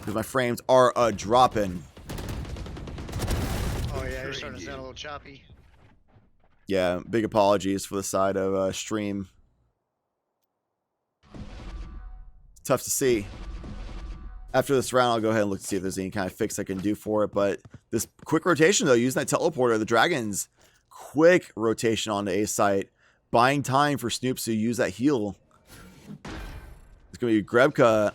because my frames are dropping. Oh yeah, you're starting to sound a little choppy. Yeah, big apologies for the side of stream. Tough to see. After this round, I'll go ahead and look to see if there's any kind of fix I can do for it. But this quick rotation, though, using that teleporter, the Dragons, quick rotation onto A site, buying time for Snoops to use that heal. It's going to be grebka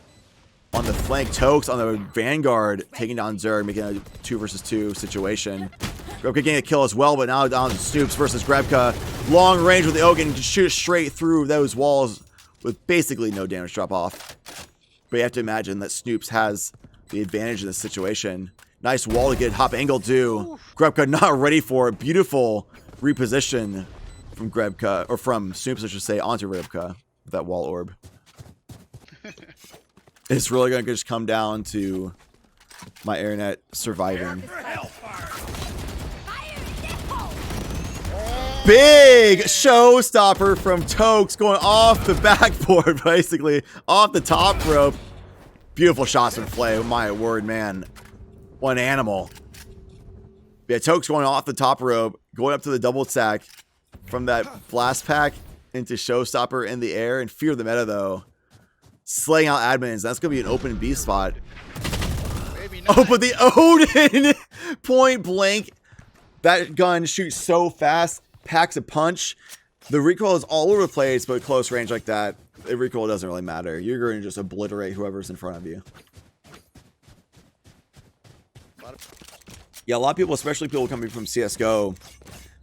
on the flank, Tokes on the Vanguard, taking down Zurgg, making a 2 versus 2 situation. grebka getting a kill as well, but now down to Snoops versus grebka. Long range with the Ogun, just shoot straight through those walls with basically no damage drop off. But you have to imagine that Snoops has the advantage in this situation. Nice wall to get hop angle too. grebka not ready for it. Beautiful reposition from grebka, or from Snoops I should say, onto grebka with that wall orb. It's really going to just come down to my internet surviving. Big showstopper from Tokes going off the backboard, basically. Off the top rope. Beautiful shots from Fley. Oh my word, man. What an animal. Yeah, Tokes going off the top rope, going up to the double stack from that blast pack into showstopper in the air. And fear the meta, though. Slaying out admins. That's going to be an open B spot. Oh, but the Odin point blank. That gun shoots so fast. Packs a punch. The recoil is all over the place, but close range like that, the recoil doesn't really matter. You're going to just obliterate whoever's in front of you. Yeah, a lot of people, especially people coming from CSGO,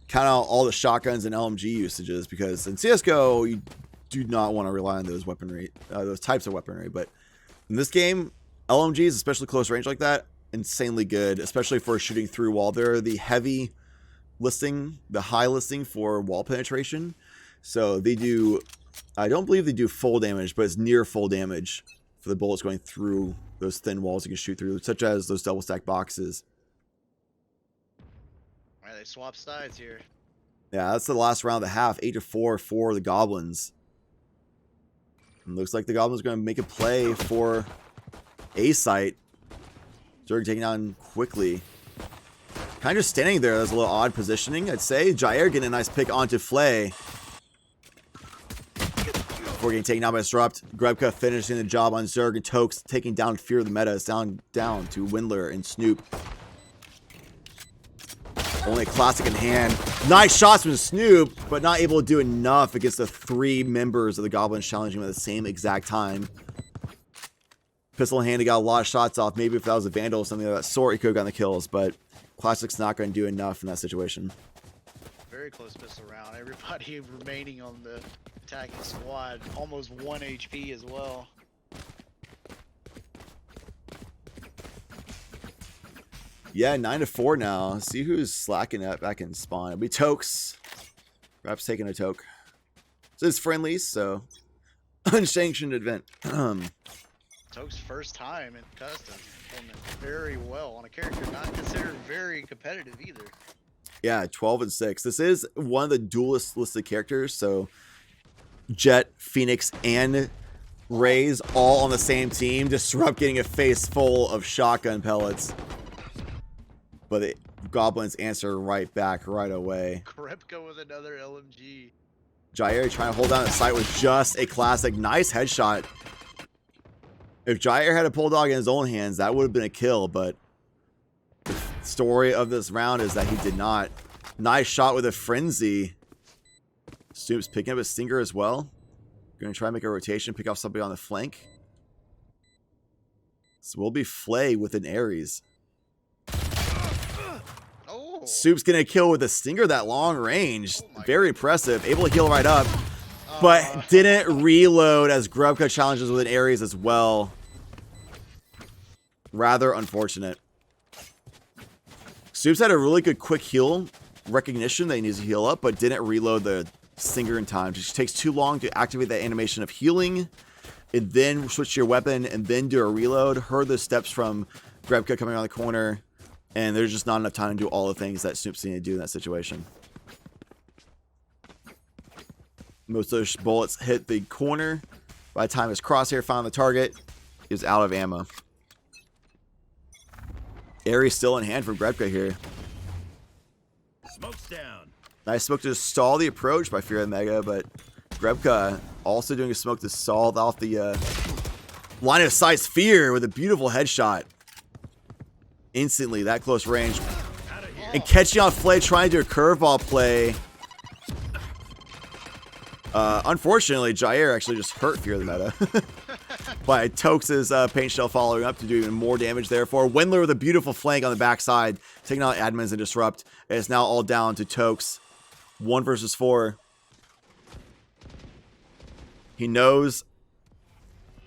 count out all the shotguns and LMG usages, because in CSGO, you do not want to rely on those weaponry, those types of weaponry. But in this game, LMGs, especially close range like that, insanely good, especially for shooting through wall. They're the heavy listing, the high listing for wall penetration. So they do, I don't believe they do full damage, but it's near full damage for the bullets going through those thin walls you can shoot through, such as those double stack boxes. Alright, they swap sides here. Yeah, that's the last round of the half, 8-4 for the Goblins. And looks like the Goblins are going to make a play for A site. Zurgg taking down quickly. Kind of just standing there. That's a little odd positioning, I'd say. Jyair getting a nice pick onto Fley. Before getting taken down by Disrupht. grebka finishing the job on Zurgg, and Tokes taking down Fear of the Meta. It's down to Wendler and Snoop. Only a classic in hand. Nice shots from Snoop, but not able to do enough against the 3 members of the Goblins challenging him at the same exact time. Pistol in hand, he got a lot of shots off. Maybe if that was a Vandal or something of that sort, he could have gotten the kills, but Classic's not going to do enough in that situation. Very close pistol round. Everybody remaining on the attacking squad. Almost 1 HP as well. Yeah, 9-4 now. See who's slacking up back in spawn. It'll be Tokes. Perhaps taking a toke. So it's Friendlies, so unsanctioned event. Tokes' first time in custom, performing very well on a character not considered very competitive either. Yeah, 12-6. This is one of the duelist listed characters, so Jet, Phoenix, and Raze all on the same team. Disrupht getting a face full of shotgun pellets. But the Goblins answer right back right away. grebka with another LMG. Jyair trying to hold down the site with just a classic. Nice headshot. If Jyair had a pull dog in his own hands, that would have been a kill, but the story of this round is that he did not. Nice shot with a frenzy. Snoops picking up a stinger as well. Going to try and make a rotation, pick off somebody on the flank. So we'll be Fley with an Ares. Oh. Snoops getting a kill with a stinger that long range. Very impressive. Able to heal right up. But didn't reload as grebka challenges with an Ares as well. Rather unfortunate. Snoops had a really good quick heal recognition that he needs to heal up, but didn't reload the stinger in time. Just takes too long to activate that animation of healing, and then switch your weapon, and then do a reload. Heard the steps from grebka coming around the corner, and there's just not enough time to do all the things that Snoops needed to do in that situation. Most of those bullets hit the corner. By the time his crosshair found the target, he was out of ammo. Ares still in hand from grebka here. Smoke's down. Nice smoke to stall the approach by FEARTHEMETA, but grebka also doing a smoke to stall off the line of sight Fear with a beautiful headshot. Instantly, that close range. And catching on Fley, trying to do a curveball play. Unfortunately, Jyair actually just hurt FEARTHEMETA. By Tokes' paint shell following up to do even more damage there for Wendler with a beautiful flank on the backside, taking out admins and Disrupht. And it's now all down to Tokes. 1 versus 4. He knows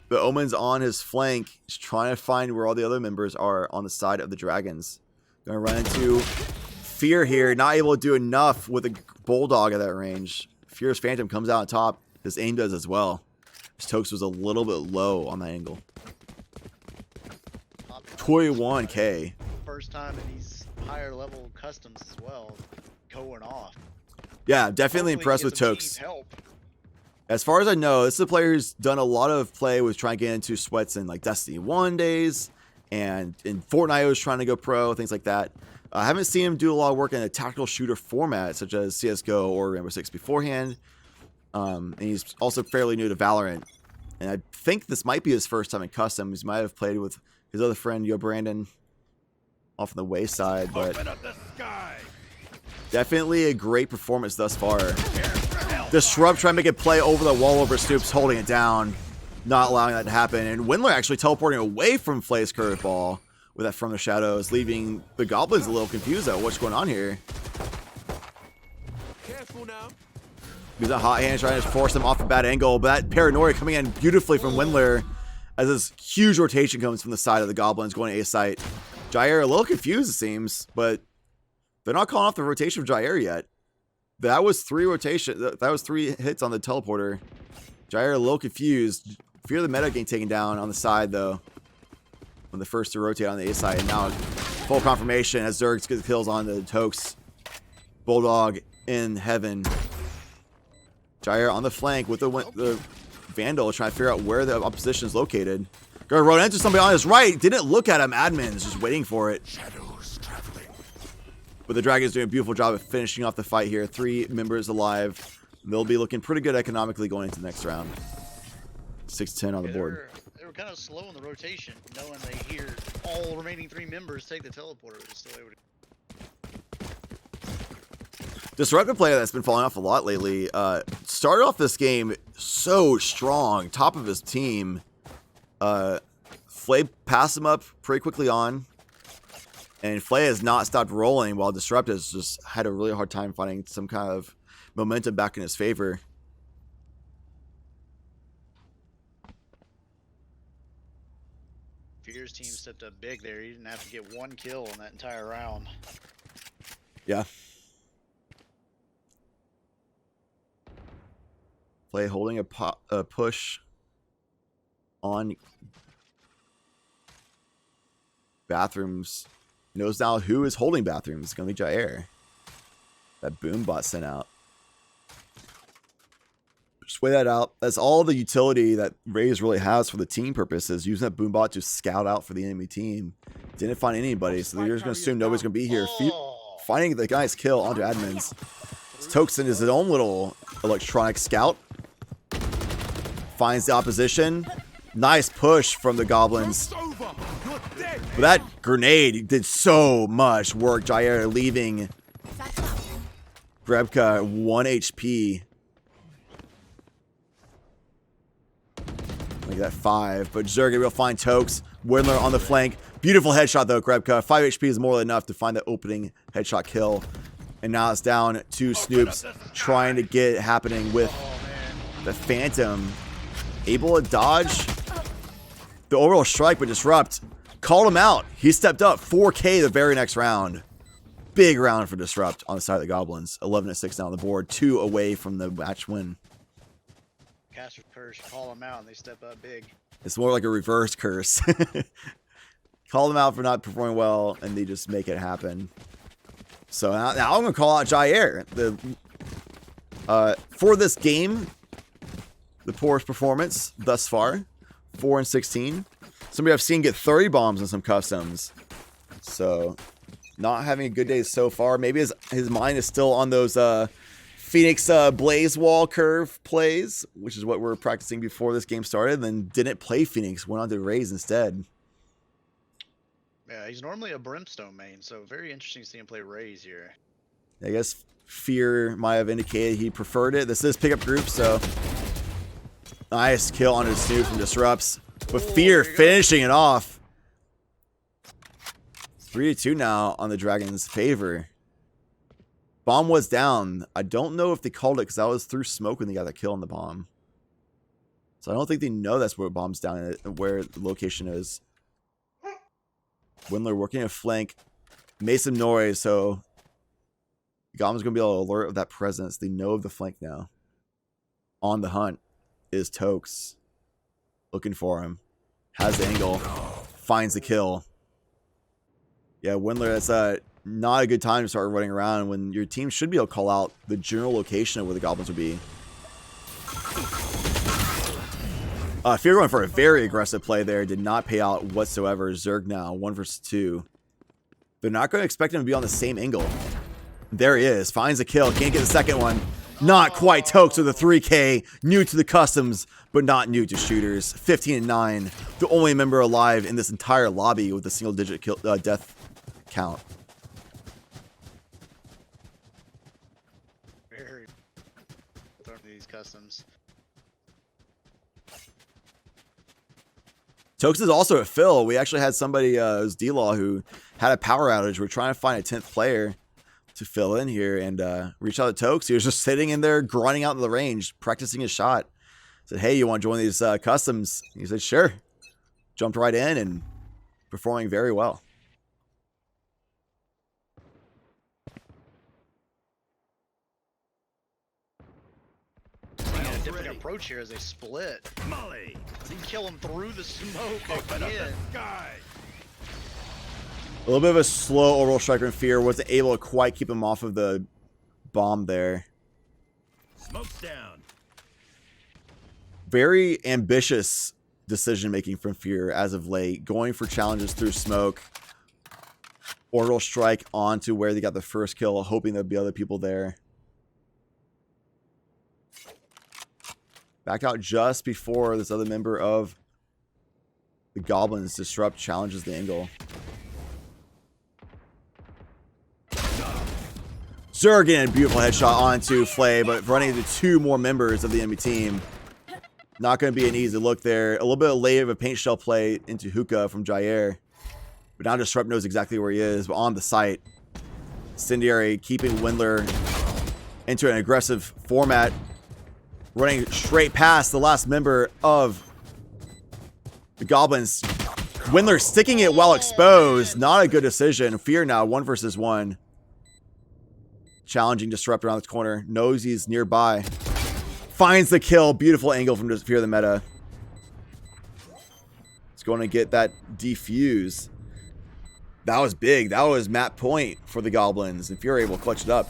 the Omen's on his flank. He's trying to find where all the other members are on the side of the Dragons. Gonna run into Fear here, not able to do enough with a Bulldog at that range. Fear's Phantom comes out on top. His aim does as well. His Tokes was a little bit low on that angle. 21k. First time in these higher level customs as well, going off. Yeah, definitely impressed with Tokes. As far as I know, this is a player who's done a lot of play with trying to get into sweats in like Destiny 1 days, and in Fortnite he was trying to go pro, things like that. I haven't seen him do a lot of work in a tactical shooter format such as CSGO or Rainbow Six beforehand. And he's also fairly new to Valorant. And I think this might be his first time in customs. He might have played with his other friend, Yo Brandon, off on the wayside, but definitely a great performance thus far. Disrupht trying to make a play over the wall over Snoops, holding it down, not allowing that to happen. And Wendler actually teleporting away from Fley's curveball with that from the shadows, leaving the Goblins a little confused at what's going on here. Careful now. He's a hot hand trying to force him off a bad angle, but that paranoia coming in beautifully from Wendler as this huge rotation comes from the side of the Goblins going to A site. Jyair a little confused it seems, but they're not calling off the rotation of Jyair yet. That was 3 rotation. That was 3 hits on the teleporter. Jyair a little confused. FEARTHEMETA getting taken down on the side though. When the first to rotate on the A side, and now full confirmation as Zurgg gets kills on the Tokes. Bulldog in heaven. Jyair on the flank with the Vandal trying to figure out where the opposition is located. Gonna run into somebody on his right. Didn't look at him. Admins just waiting for it. Shadows traveling. But the Dragons doing a beautiful job of finishing off the fight here. 3 members alive. They'll be looking pretty good economically going into the next round. 6-10 on the board. They were kind of slow in the rotation, knowing they hear all remaining 3 members take the teleporter. They're still able to. Disruptive player that's been falling off a lot lately. Started off this game so strong, top of his team. Fley passed him up pretty quickly on, and Fley has not stopped rolling while Disruptive has just had a really hard time finding some kind of momentum back in his favor. Fear's team stepped up big there. He didn't have to get 1 kill in that entire round. Yeah. Fley holding a push on bathrooms. Knows now who is holding bathrooms. It's going to be Jyair. That boom bot sent out. Just weigh that out. That's all the utility that Raze really has for the team purposes. Using that boom bot to scout out for the enemy team. Didn't find anybody, so they're just going to assume nobody's going to be here. Finding the guy's kill onto admins. Tokes in his own little electronic scout. Finds the opposition. Nice push from the Goblins. But that grenade did so much work. Jyair leaving grebka 1 HP. Make that 5. But Zurgg will find Tokes. Wendler on the flank. Beautiful headshot though, grebka. 5 HP is more than enough to find the opening headshot kill. And now it's down to Snoops trying to get it happening with the Phantom. Able to dodge the overall strike, but Disrupht called him out. He stepped up 4K the very next round. Big round for Disrupht on the side of the Goblins. 11-6 now on the board. 2 away from the match win. Caster's curse, call them out, and they step up big. It's more like a reverse curse. Call them out for not performing well, and they just make it happen. So now I'm going to call out Jyair. For this game, the poorest performance thus far. 4-16. Somebody I've seen get 30 bombs in some customs. So, not having a good day so far. Maybe his mind is still on those Phoenix Blaze Wall curve plays, which is what we were practicing before this game started. Then didn't play Phoenix, went on to Raze instead. Yeah, he's normally a Brimstone main, so very interesting to see him play Raze here. I guess Fear might have indicated he preferred it. This is pickup group, so nice kill on his Snoop from Disrupts. With Fear finishing it off. 3-2 now on the Dragons' favor. Bomb was down. I don't know if they called it because that was through smoke when they got that kill on the bomb. So I don't think they know that's where bomb's down and where the location is. Wendler working a flank. Made some noise, so Goblins going to be able to alert of that presence. They know of the flank now. On the hunt is Tokes. Looking for him. Has the angle. Finds the kill. Yeah, Wendler, that's not a good time to start running around when your team should be able to call out the general location of where the Goblins would be. Fear going for a very aggressive play there. Did not pay out whatsoever. Zurgg now, 1 versus 2. They're not going to expect him to be on the same angle. There he is. Finds a kill. Can't get the second one. Not quite. Tokes with a 3K. New to the customs, but not new to shooters. 15-9. The only member alive in this entire lobby with a single-digit kill, death count. Very throwing these customs. Tokes is also at Phil. We actually had somebody, it was D-Law, who had a power outage. We're trying to find a 10th player to fill in here and reach out to Tokes. He was just sitting in there, grinding out in the range, practicing his shot. Said, hey, you want to join these customs? He said, sure. Jumped right in and performing very well. Taking a different approach here as they split. Molly. They kill him through the smoke again. A little bit of a slow overall striker in Fear. Wasn't able to quite keep him off of the bomb there. Smoke's down. Very ambitious decision making from Fear as of late. Going for challenges through smoke. Orbital strike onto where they got the first kill, hoping there'd be other people there. Back out just before this other member of the Goblins, Disrupht, challenges the angle. Zurgg in, beautiful headshot onto Fley, but running into 2 more members of the enemy team. Not going to be an easy look there. A little bit late of a paint shell play into Hookah from Jyair. But now Disrupht knows exactly where he is, but on the site. Incendiary keeping Wendler into an aggressive format. Running straight past the last member of the Goblins. Wendler sticking it while exposed. Not a good decision. Fear now, 1 versus 1. Challenging Disrupht around the corner. Knows he's nearby. Finds the kill. Beautiful angle from FEARTHEMETA. It's going to get that defuse. That was big. That was map point for the Goblins. And Fear able to clutch it up.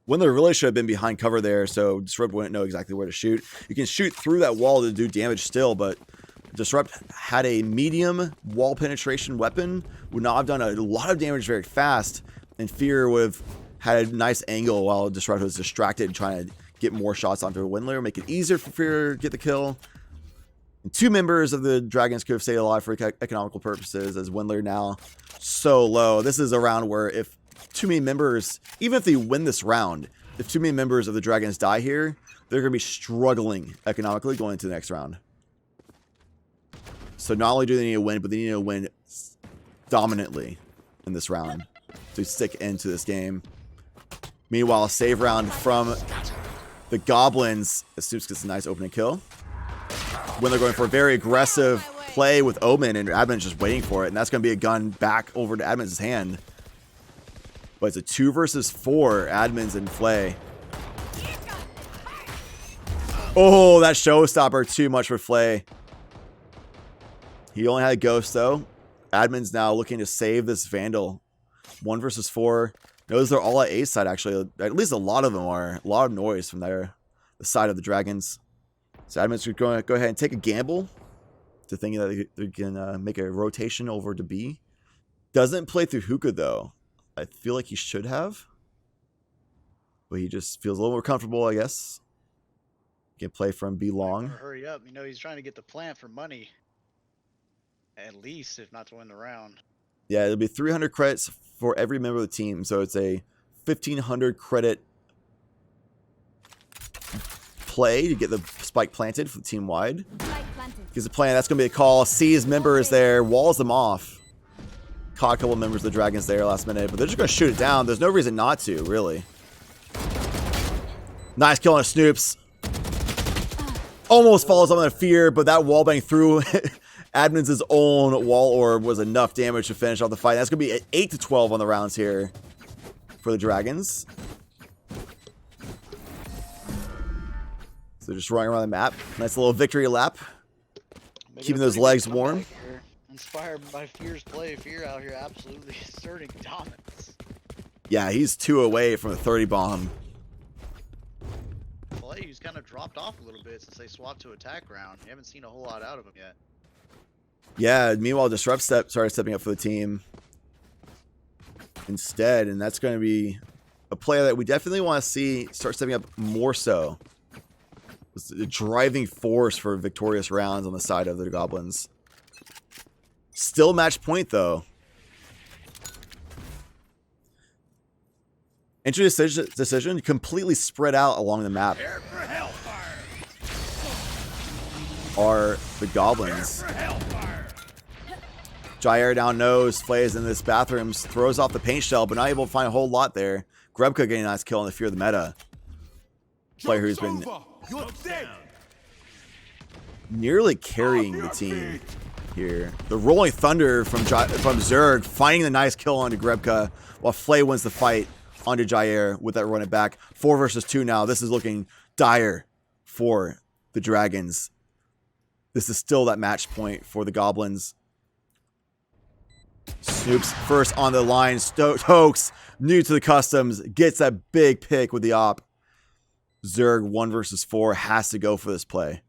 Wendler really should have been behind cover there, so Disrupht wouldn't know exactly where to shoot. You can shoot through that wall to do damage still, but Disrupht had a medium wall penetration weapon. Would not have done a lot of damage very fast, and Fear would have had a nice angle while Disrupht was distracted trying to get more shots onto Wendler, make it easier for Fear to get the kill. And 2 members of the Dragons could have stayed alive for economical purposes, as Wendler now so low. This is a round where if too many members, even if they win this round, if too many members of the Dragons die here, they're going to be struggling economically going into the next round. So not only do they need to win, but they need to win dominantly in this round to stick into this game. Meanwhile, a save round from the Goblins. Snoops gets a nice opening kill. When they're going for a very aggressive play with Omen, and Admin's just waiting for it, and that's going to be a gun back over to Admin's hand. But it's a 2 versus 4, Admins and Fley. Oh, that showstopper, too much for Fley. He only had a ghost, though. Admin's now looking to save this Vandal. 1 versus 4. Knows they're all at A side, actually. At least a lot of them are. A lot of noise from there. The side of the Dragons. So Admin's going to go ahead and take a gamble. to thinking that they can make a rotation over to B. Doesn't play through hookah though. I feel like he should have, but he just feels a little more comfortable, I guess. Can play from B long. Hurry up! You know he's trying to get the plant for money, at least, if not to win the round. Yeah, it'll be 300 credits for every member of the team, so it's a 1,500 credit play to get the spike planted for the team wide. Gives a plan. That's going to be a call. Sees members there, walls them off. Caught a couple of members of the Dragons there last minute, but they're just going to shoot it down. There's no reason not to, really. Nice kill on a Snoops. Almost follows up on a Fear, but that wallbang through Admin's own wall orb was enough damage to finish off the fight. That's going to be 8 to 12 on the rounds here for the Dragons. So just running around the map. Nice little victory lap. Keeping those legs warm. Inspired by Fear's play. Fear out here absolutely asserting dominance. Yeah, he's 2 away from a 30 bomb. Fley, who's kind of dropped off a little bit since they swapped to attack round. You haven't seen a whole lot out of him yet. Yeah, meanwhile, Disrupht started stepping up for the team instead, and that's going to be a player that we definitely want to see start stepping up more so. It's the driving force for victorious rounds on the side of the Goblins. Still match point, though. Entry decision completely spread out along the map are the Goblins. Jyair down nose, Fley is in this bathroom, throws off the paint shell, but not able to find a whole lot there. Grebka getting a nice kill on the Fear of the Meta. Player who's been nearly carrying the team here. The Rolling Thunder from Zurgg, finding the nice kill onto Grebka, while Fley wins the fight onto Jyair with that run it back. 4 versus 2 now. This is looking dire for the Dragons. This is still that match point for the Goblins. Snoops first on the line. Tokes, new to the customs, gets that big pick with the op. Zurgg 1 versus 4 has to go for this play.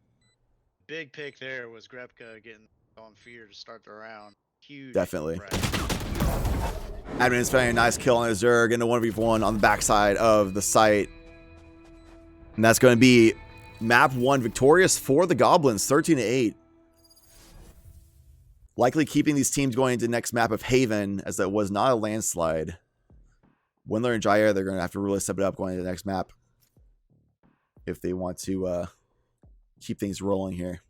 Big pick there was Grebka getting on Fear to start the round. Huge. Definitely. Admin's finding a nice kill on a Zurgg into 1v1 on the backside of the site. And that's going to be map 1 victorious for the Goblins, 13-8. Likely keeping these teams going into the next map of Haven, as that was not a landslide. Wendler and Jyair, they're going to have to really step it up going into the next map if they want to keep things rolling here.